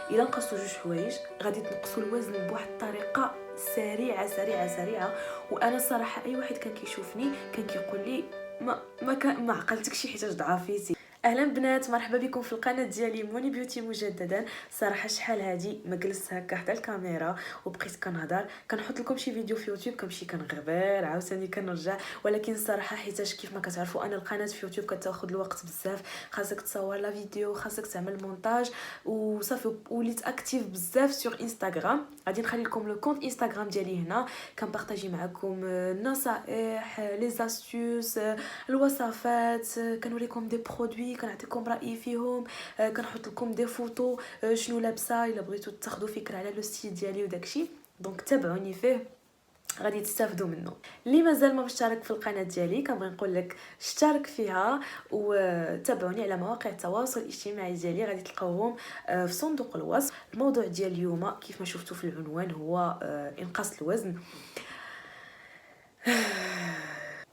الا نقصوا جوج حوايج غادي تنقصوا الوزن بواحد الطريقه سريعه سريعه سريعه. وانا صراحه اي واحد كان كيشوفني كان كيقول لي ما عقلتكش حيت ضعفيتي. اهلا بنات، مرحبا بكم في القناه ديالي موني بيوتي مجددا. صراحه شحال هادي ما جلست هكا حدا الكاميرا وبقيت كنهضر، كنحط لكم شي فيديو في يوتيوب كنمشي كنغبر عاوتاني كنرجع. ولكن صراحه حيتاش كيف ما كتعرفوا انا القناه في يوتيوب كتاخذ الوقت بزاف، خاصك تصور لا فيديو، خاصك تعمل مونتاج وصافي. وليت اكتيف بزاف سور انستغرام، غادي نخلي لكم لو كونت انستغرام ديالي هنا، كنبارطاجي معكم النصائح لي زاستيوس الوصفات، كنوريكم دي برودوي كنعطيكم رايي فيهم، كنحط لكم دي فوتو شنو لابسه الا بغيتو تاخذوا فكره على لو ستيل ديالي وداكشي. دونك تابعوني فيه غادي تستافدوا منه. اللي مازال ما مشترك في القناه ديالي كنبغي نقول لك اشترك فيها وتابعوني على مواقع التواصل الاجتماعي ديالي، غادي تلقاوهم في صندوق الوصف. الموضوع ديال اليوم كيف ما شفتوا في العنوان هو انقاص الوزن.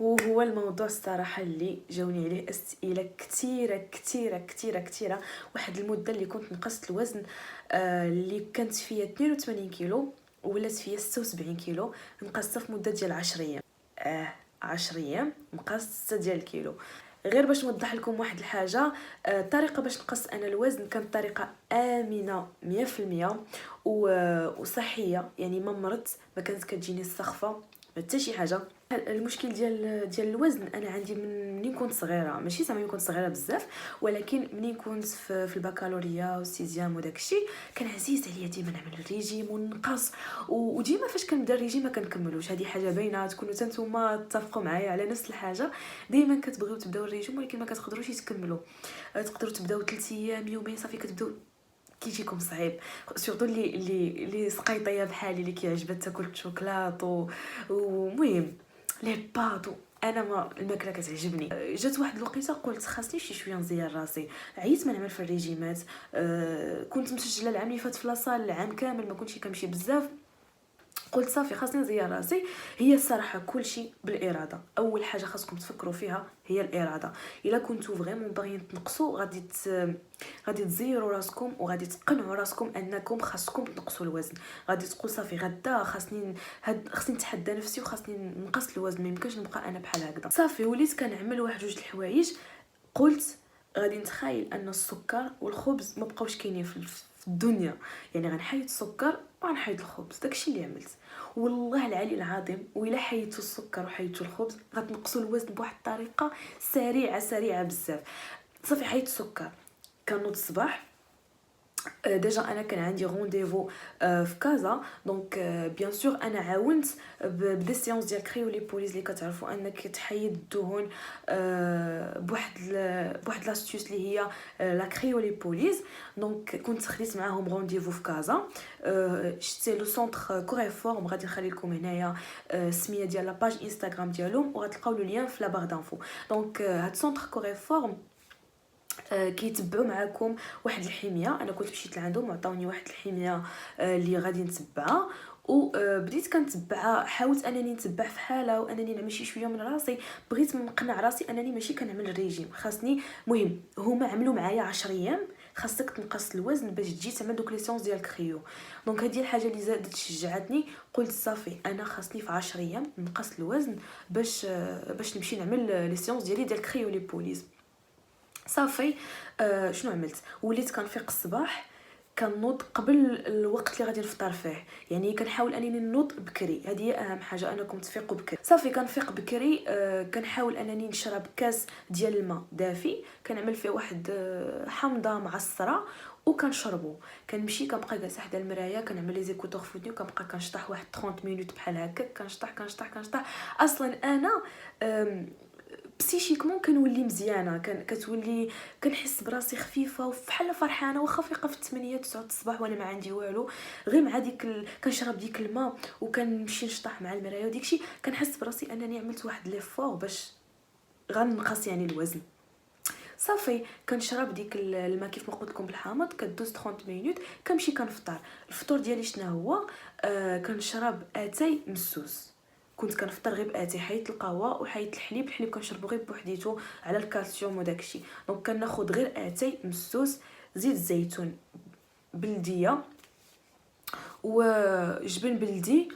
وهو الموضوع الصراحه اللي جاوني عليه اسئله كثيره كثيره كثيره كثيره. واحد المده اللي كنت نقصت الوزن اللي كانت فيها 82 كيلو ولات فيا 76 كيلو، نقصتها في مده ديال 10 ايام. 10 ايام نقصت 6 ديال الكيلو. غير باش نوضح لكم واحد الحاجه، الطريقه باش نقص انا الوزن كانت طريقه امنه 100% وصحيه، يعني ما مرضت، ما كانت كتجيني السخفه حتى شي حاجه. المشكل ديال الوزن انا عندي منين كنت صغيره، ماشي زعما منين كنت صغيره بزاف، ولكن منين كنت في البكالوريا والسيزيام وداكشي كان عزيز عليا ديما نعمل الريجيم وننقص. وديما فاش كنبدا الريجيم ما كنكملوش، هذه حاجه باينه، تكونوا نتوما تتفقوا معايا على نفس الحاجه. ديما كتبغيو تبداو الريجيم ولكن ما كتقدروش تكملوا. تقدروا تبداو 3 ايام يومين صافي كتبداو كيجيكم صعيب. سورتو اللي سقيطيه بحالي اللي كيعجبها تاكل الشوكولات ومهم لي باتو، انا ما الماكله كتعجبني. جات واحد الوقيته قلت خاصني شويه نزير راسي، عييت ما نعمل في الريجيمات. كنت مسجله العام اللي فات في لاصال العام كامل ما كنتش كنمشي بزاف، قلت صافي خاصني نزير راسي. هي الصراحه كلشي بالاراده، اول حاجه خاصكم تفكروا فيها هي الاراده. الا كنتو فريمون باغيين تنقصوا غادي تزيروا راسكم وغادي تقنعوا راسكم انكم خاصكم تنقصوا الوزن. غادي تقول صافي غدا خاصني نتحدى نفسي وخاصني نقص الوزن، ما يمكنش نبقى انا بحال هكذا. صافي وليت كنعمل واحد جوج الحوايج. قلت غادي نتخيل ان السكر والخبز ما بقاوش كاينين في الدنيا، يعني غنحيد السكر وغنحيد الخبز. داكشي اللي عملت. والله العلي العظيم وإلا حيدتوا السكر وحيدتوا الخبز غتنقصوا الوزن بواحد الطريقه سريعه سريعه بزاف. صافي حيدت السكر، كنوض الصباح ديجا انا كان عندي رونديفو في كازا، دونك بيان سور انا عاونت بدي سيونس ديال كريولي بوليز اللي كتعرفوا انك تحيد الدهون بواحد لاستيوس اللي هي لا كريولي بوليز. دونك كنت خديت معاهم رونديفو في كازا. شتي لو سونتر كوريفورم، غادي نخلي لكم هنايا السميه ديال لاباج انستغرام ديالهم وغتلقاو لو لين في لا بار دانفو. دونك هاد سونتر كوريفورم كيتبعوا معكم واحد الحميه. انا كنت مشيت لعندهم وعطاوني واحد الحميه اللي غادي نتبعها، وبديت كنتبعها. حاولت انني نتبع في حاله وانني نعمل شويه من راسي، بغيت نقنع راسي انني ماشي كنعمل الريجيم، خاصني مهم هما عملوا معايا 10 ايام خاصك تنقص الوزن باش تجي تعمل دوك لي سيونس ديال الكريو. دونك هذه الحاجه اللي زادت شجعتني، قلت صافي انا خاصني في 10 ايام نقص الوزن باش نمشي نعمل لي سيونس ديالي ديال الكريو لي بوليز. صافي شنو عملت؟ وليت كنفيق الصباح كنوض قبل الوقت اللي غادي نفطر فيه، يعني كنحاول انني نوض بكري، هذه هي اهم حاجه انكم تفيقوا بكري. صافي كنفيق بكري، كنحاول انني نشرب كاس ديال الماء دافي، كنعمل فيه واحد حمضه معصره وكنشربو. كنمشي كنبقى جالسه حدا المرايه كنعمل لي زيكوتور في ودني وكنبقى كنشطح واحد 30 مينوت بحال هكا، كنشطح. اصلا انا بسيشيكمون كنولي مزيانه، كتولي كنحس براسي خفيفه وفحال فرحانه، واخا فيقه في 8 9 الصباح وانا ما عندي والو، غير مع ديك كنشرب ديك الماء وكنمشي نشطح مع المرايه وديكشي كنحس براسي انني عملت واحد ليفور باش غنقص يعني الوزن. صافي كنشرب ديك الماء كيف ما قلت لكم بالحامض، كدوز 30 مينوت كنمشي كنفطر. الفطور ديالي شنو هو؟ كنشرب اتاي مسوس. كنت كنفطر غير باتاي، حيت القهوه وحيت الحليب كنشربو غير بوحديتو على الكالسيوم وداكشي. دونك كناخذ غير اتاي مسوس، زيت الزيتون بلديه وجبن بلدي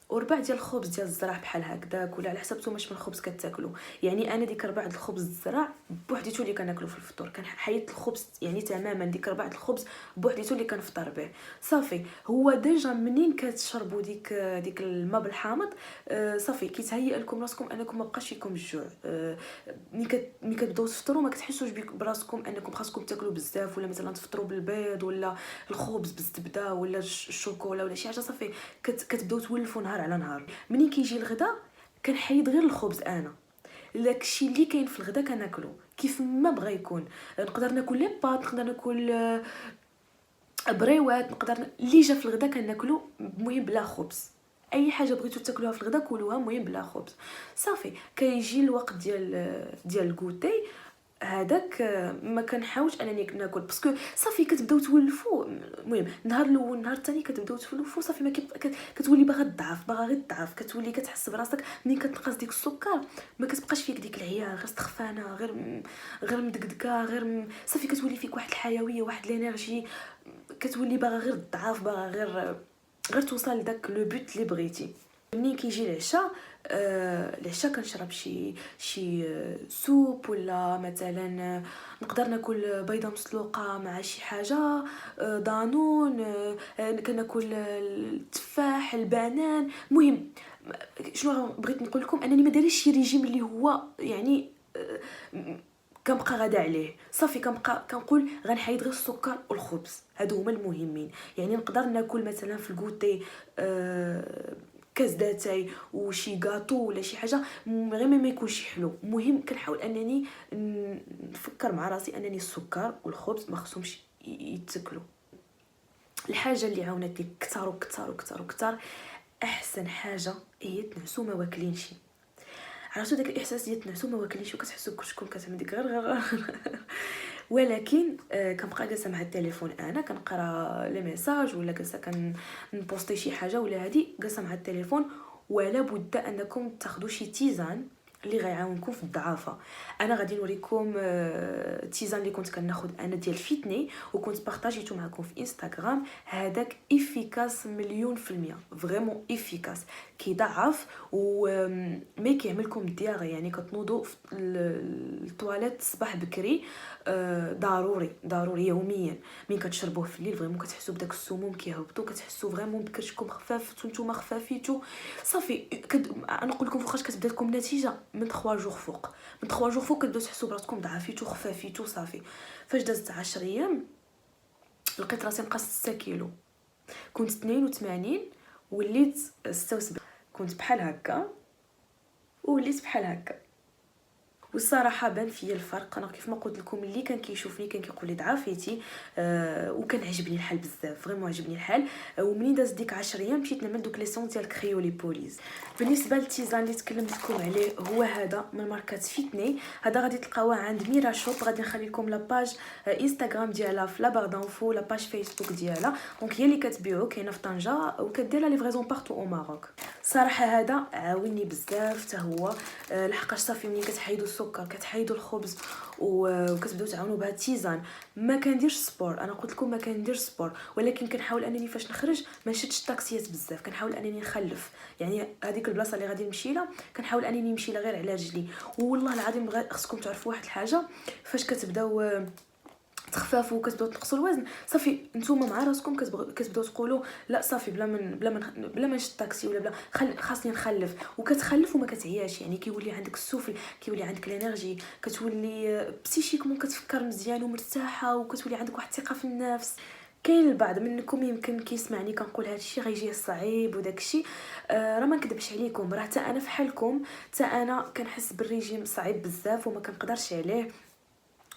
وربع ديال الخبز ديال الزرع بحال هكذاك، ولا على حسب نتوما شمن الخبز كتاكلوا. يعني انا ديك ربع الخبز الزرع بوحديتو اللي كناكلو في الفطور، كنحيد الخبز يعني تماما، ديك ربع الخبز بوحديتو اللي كنفطر به صافي. هو ديجا منين كتشربوا ديك الماء بالحامض صافي كيتهيأ لكم راسكم انكم ما بقاش فيكم الجوع. ملي كتبداو تفطروا ما كتحسوش براسكم انكم خاصكم تاكلوا بزاف، ولا مثلا تفطروا بالبيض ولا الخبز بالزبده ولا الشوكولا ولا شي حاجه. صافي كتبداو تولفوا نهار على نهار. منين كيجي الغدا كنحيد غير الخبز، انا داكشي اللي كاين في الغدا كناكلو كيف ما بغا يكون. نقدر ناكل لي بات، نقدر ناكل بريوات، اللي جا في الغدا كناكلو، المهم بلا خبز. اي حاجه بغيتو تاكلوها في الغدا كلوها، المهم بلا خبز صافي. كيجي الوقت ديال الكوتي هذاك ما كنحاولش انني ناكل باسكو صافي كتبداو تولفوا. المهم النهار الاول النهار الثاني كتبداو تولفوا صافي، ما كتولي باغا تضعف، باغا غير تضعف، كتولي كتحس براسك ملي كتنقص ديك السكر ما كتبقاش فيك ديك العيا، غير سخفانه، غير مدقدقه، صافي كتولي فيك واحد الحيويه، واحد الانرجي، كتولي باغا غير تضعف، باغا غير توصل لداك لو بوت اللي بغيتي. منين كيجي العشاء العشاء كنشرب شي سوب، ولا مثلا نقدر ناكل بيضه مسلوقه مع شي حاجه، دانون، كناكل التفاح، البنان. المهم شنو بغيت نقول لكم، انني ما دايرش شي ريجيم اللي هو يعني كنبقى غادا عليه صافي. كنقول غنحيد غير السكر والخبز، هادو هما المهمين. يعني نقدر ناكل مثلا في الكوتي كاس داتاي وشي غاطو ولا شي حاجه، غير ما يكونش حلو. المهم كنحاول انني نفكر مع راسي انني السكر والخبز ما خصهمش يتاكلوا. الحاجه اللي عاونتني كثر وكثر وكثر وكثر، احسن حاجه هي تنعسوا ما واكلينش. عرفتوا داك الاحساس ديال تنعسوا ما واكلينش وكتحسوا كلشكم كتعمل ديك غير ولكن كنبقى جالسه مع التليفون، انا كنقرا لي ميساج ولا جالسه كنبوستي شي حاجه ولا هادي، جالسه مع التليفون. ولا بد انكم تاخذوا شي تيزان اللي غيعاونكم في الضعافه. انا غادي نوريكم تيزان اللي كنت كناخذ انا ديال فيتني، وكنت بارطاجيتو معكم في انستغرام. هذاك افيكاس 100%، فريمون افيكاس، كيضعف وما كيعملكم دياغي. يعني كتنوضوا في الطواليت الصباح بكري ضروري يوميا. ملي كتشربوه في الليل فريمون كتحسوا بداك السموم كيهبطوا، كتحسوا فريمون بكرشكم خفاف، نتوما خفافيتو صافي. نقول لكم فوقاش كتبدا لكم نتيجه من 3 جوغ فوق. من 3 جوغ فوق كتبداو تحسوا براسكم ضعفيتو خفافيتو صافي. فاش دازت 10 ايام لقيت راسي نقصت 6 كيلو. كنت 82 وليت 76. كنت بحال هكا وليت بحال هكا. والصراحه بان فيا الفرق. انا كيف ما قلت لكم اللي كان كيشوفني كان كيقول لي ضعفيتي، وكان عجبني الحال بزاف، فريمون عجبني الحال. ومنين داز ديك 10 ايام مشيت نعمل دوك لي سون ديال كريولي بوليز. بالنسبه للتيزان اللي تكلمت لكم عليه هو هذا من ماركه فيتني. هذا غادي تلقاوه عند ميرا شوب. غادي نخلي لكم لاباج انستغرام ديالها في لابار دانفو، لاباج فيسبوك ديالها. دونك هي اللي كتبيعو، كاينه في طنجه وكدير لا ليفريزون بارتو او ماروك. صراحه هذا عاوني بزاف حتى هو، لحقاش صافي ملي كتحيدوا السكر كتحيدوا الخبز وكتبداو تعاونوا بها التيزان. ما كنديرش سبور، انا قلت لكم ما كنديرش سبور، ولكن كنحاول انني فاش نخرج ما نشدش الطاكسيات بزاف. كنحاول انني نخلف، يعني هذيك البلاصه اللي غادي نمشي لها كنحاول انني نمشي لها غير على رجلي. والله العظيم خصكم تعرفوا واحد الحاجه، فاش كتبداو تخفافوا وكتبداو تنقصوا الوزن صافي نتوما مع راسكم كتبداو تقولوا لا صافي بلا ما نشد طاكسي ولا بلا خاصني نخلف. وكتخلف وما كتعياش، يعني كيولي عندك السفل، كيولي عندك الانرجي، كتولي بسيشيكمون كتفكر مزيان ومرتاحه، وكتولي عندك واحد الثقه في النفس. كاين البعض منكم يمكن كيسمعني كنقول هذا الشيء غيجيه صعيب وداك الشيء، راه ما نكذبش عليكم، راه حتى انا فحالكم، حتى انا كنحس بالريجيم صعيب بزاف وما كنقدرش عليه.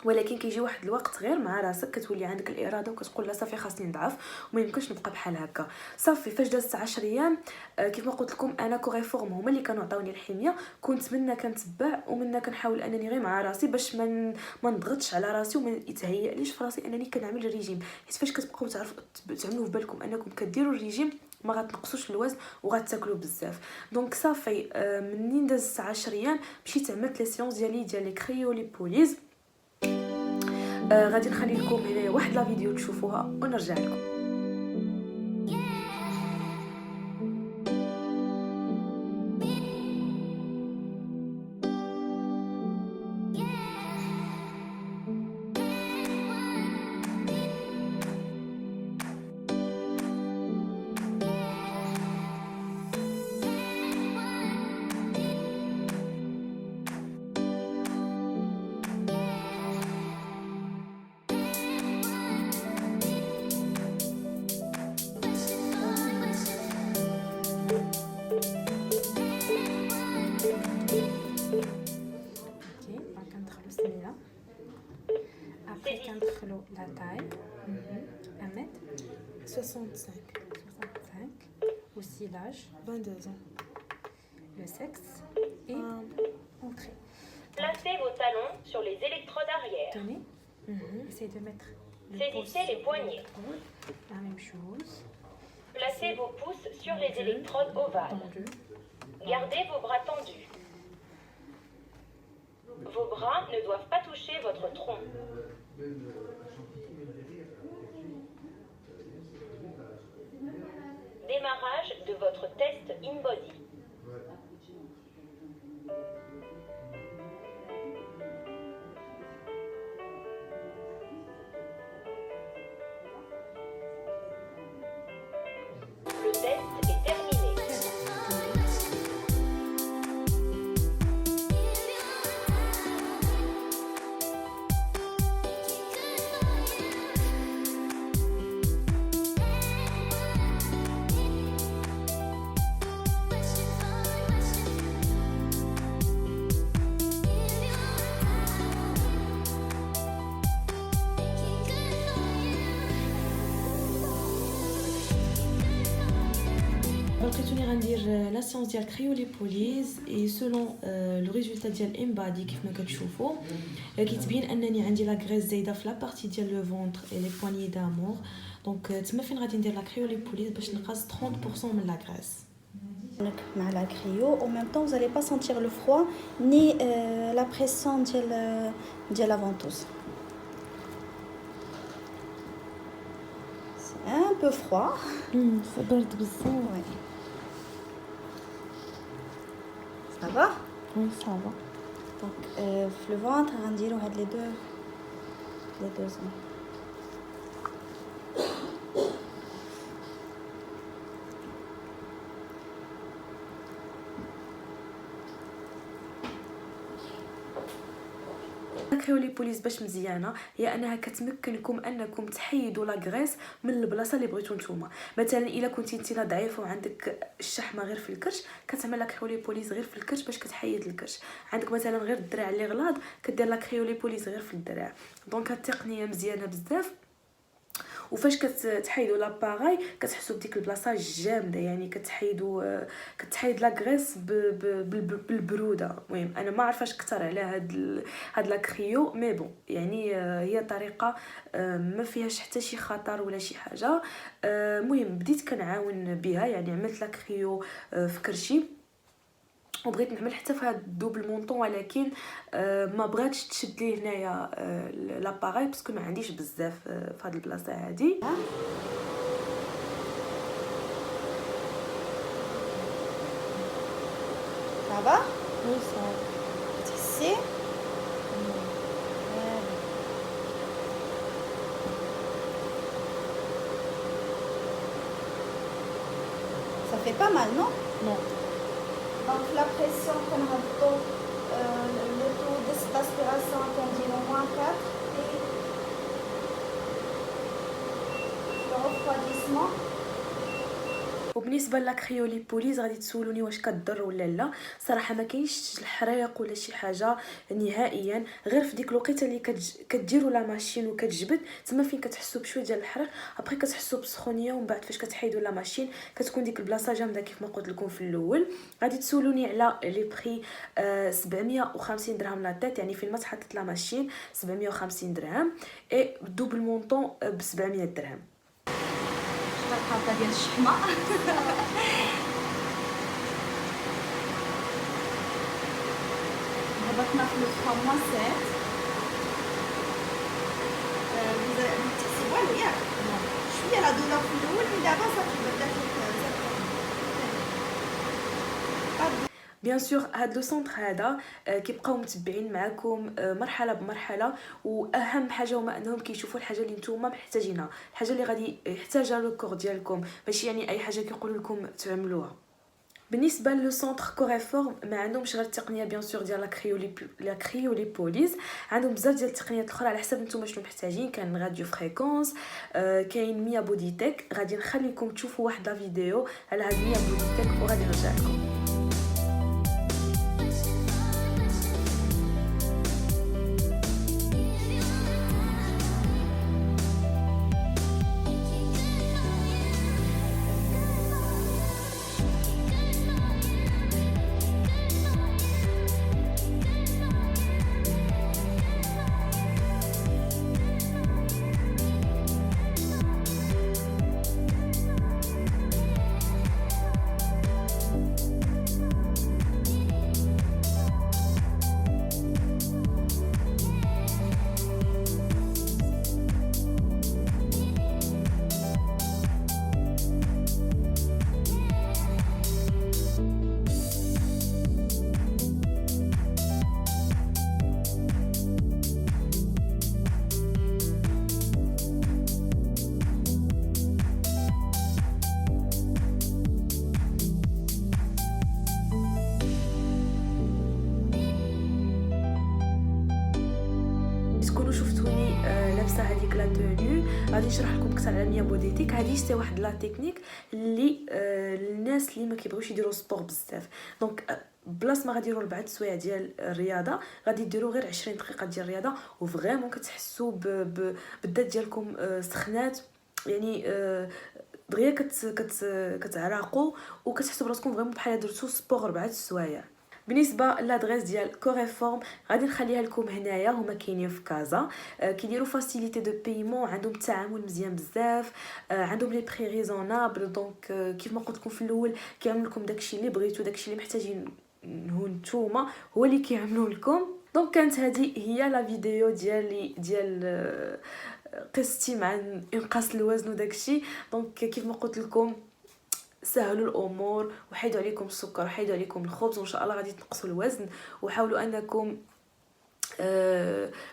ولكن كيجي واحد الوقت غير مع راسك كتولي عندك الاراده وكتقول لا صافي خاصني نضعف وما يمكنش نبقى بحال هكا صافي. فاش دازت 10 ايام كيف ما قلت لكم انا كوريفورم هما اللي كانوا عطاوني الحميه، كنت منا كنتبع ومنا كنحاول انني غير مع راسي باش ما نضغطش على راسي وما يتهيأليش في راسي انني كنعمل ريجيم. حيت فاش كتبقاو تعملوا في بالكم انكم كديروا الريجيم ما غتنقصوش الوزن وغتاكلوا بزاف. دونك صافي منين دازت 10 ايام مشيت عملت لي سيونس ديال لي كريولي بوليز. غادي نخلي لكم هنايا واحد لا فيديو تشوفوها ونرجع لكم. 65. 65. Aussi l'âge, 22 ans. le sexe et entrée. Placez vos talons sur les électrodes arrière. Tenez. Essayez de mettre le Saisissez pouce les poignets. sur l'électrode. La même chose. Placez vos pouces sur les électrodes ovales. Tendu. Gardez vos bras tendus. Vos bras ne doivent pas toucher votre tronc. Démarrage de votre test InBody. Le test est terminé. لقيتوني غندير لا سيونس ديال كريوليبوليز اي سولون لو ريزولتا ديال امبادي كيف ما كتشوفوا كيتبين انني عندي لا غريس زايده في لا بارتي ديال لو فونتر اي لي بوانيي دامور دونك تما فين غادي ندير لا كريوليبوليز باش نقص 30% من لا غريس. مع la cryo, en même temps vous n'allez pas sentir le froid ni la pression de la ventouse. C'est un peu froid. برد بزاف. Ouais. Ça va? وي صافا. Donc في le ventre غنديرو هاد les deux zones. الكريوليبوليز باش مزيانه هي انها كتمكنكم انكم تحيدوا لا غريس من البلاصه اللي بغيتو نتوما. مثلا الا كنتي نتينا ضعيفه وعندك الشحمه غير في الكرش كتعمل لا كريوليبوليز غير في الكرش باش كتحيد الكرش. عندك مثلا غير الدراع اللي غلاظ كدير لا كريوليبوليز غير في الدراع. دونك هاد التقنيه مزيانه بزاف وفاش كتحيدوا لاباراي كتحسوا بديك البلاصه جامده يعني كتحيد لا غريس بالبروده. المهم انا ما عارفاش اكثر على هاد لا كريو مي بون يعني هي طريقه ما فيهاش حتى شي خطر ولا شي حاجه. المهم بديت كنعاون بها يعني عملت لا كريو في كرشي وبغيت نعمل حتى في هاد الدوبل مونطون ولكن ما بغاتش تشد لي هنايا لاباراي باسكو ما عنديش بزاف في هاد البلاصه هادي. Ça va? وي صافي. تحسي؟ Ça fait pas mal, non? Non. Donc la pression qu'on a le taux d'aspiration qu'on dit au moins 4 et le refroidissement. وبالنسبه للاكريوليبوليز غادي تسولوني واش كضر ولا لا. صراحه ما كاينش الحريق ولا شي حاجه نهائيا غير في ديك الوقيته اللي كديروا لا ماشين وكتجبد تما فين كتحسوا بشويه ديال الحريق ابري كتحسوا بسخونيه ومن بعد فاش كتحيدوا لا ماشين كتكون ديك البلاصه جامده كيف ما قلت لكم في الاول. غادي تسولوني على لي بري 750 درهم لا تيت يعني فين ما تحطت لا ماشين 750 درهم اي دوبل مونطون ب 700 درهم. الخلطه ديال الشحمه هبطنا في لو 3 موان 7 تحسي والو ياك شويه لا دولار في الاول مي دابا صافي بدات بيان سور هاد لو سونتر هذا كيبقاو متبعين معكم مرحله بمرحله واهم حاجه هما انهم كيشوفوا الحاجه اللي نتوما محتاجينها الحاجه اللي غادي يحتاجها لو كور ديالكم ماشي يعني اي حاجه كيقولوا لكم تعملوها. بالنسبه لو سونتر كوريفورم ما عندهمش غير التقنيه بيان سور ديال لا كريوليبوليز عندهم بزاف ديال التقنيات الاخرى على حسب نتوما شنو محتاجين. كاين راديو فريكونس كاين ميا بوديتك غادي نخليكم تشوفوا واحد لا فيديو على هاد ميا بوديتك وغادي نرجع لكم. غادي نشرح لكم اكثر على ميا بوديتيك. هذه حتى واحد لا تكنيك اللي الناس اللي ما كيبغيوش يديروا سبور بزاف، دونك بلاص ما غاديروا 4 سوايع ديال الرياضه غادي ديروا غير 20 دقيقه ديال الرياضه، وفريمون كتحسوا بالذات ديالكم سخنات، يعني دغيا كتعرقوا وكتحسوا براسكم فريمون بحال درتوا سبور 4 سوايع. بالنسبه لادريس ديال كوريفورم غادي نخليها لكم هنايا، هما كاينين في كازا، كيديروا فاسيليتي دو بايمون، عندهم التعامل مزيان بزاف، عندهم لي بري ريزونابل، دونك كيف ما قلت لكم في الاول كيعملوا لكم داكشي اللي بغيتو، داكشي اللي محتاجين هو نتوما هو اللي كيعملوا لكم. دونك كانت هذه هي لا فيديو ديال قصتي مع انقاص الوزن وداكشي. دونك كيف ما قلت لكم سهلوا الامور وحيدوا عليكم السكر وحيدوا عليكم الخبز، وان شاء الله غادي تنقصوا الوزن. وحاولوا انكم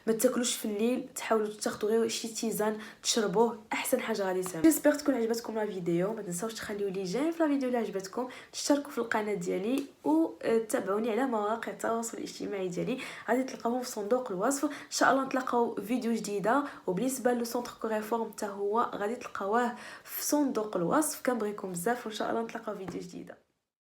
ما تاكلوش في الليل، تحاولوا تاخذوا غير شي تيزان تشربوه، احسن حاجه غادي تعملوا. جيسبر تكون عجبتكم لا فيديو، ما تنساوش تخليوا لي جيم في لا فيديو اللي عجبتكم، تشتركوا في القناه ديالي وتابعوني على مواقع التواصل الاجتماعي ديالي، غادي تلقاوهم في صندوق الوصف. ان شاء الله نتلاقاو فيديو جديده. وبالنسبه لو سونتر كوريفورم حتى هو غادي تلقاوه في صندوق الوصف. كنبغيكم بزاف وان شاء الله نتلاقاو فيديو جديده.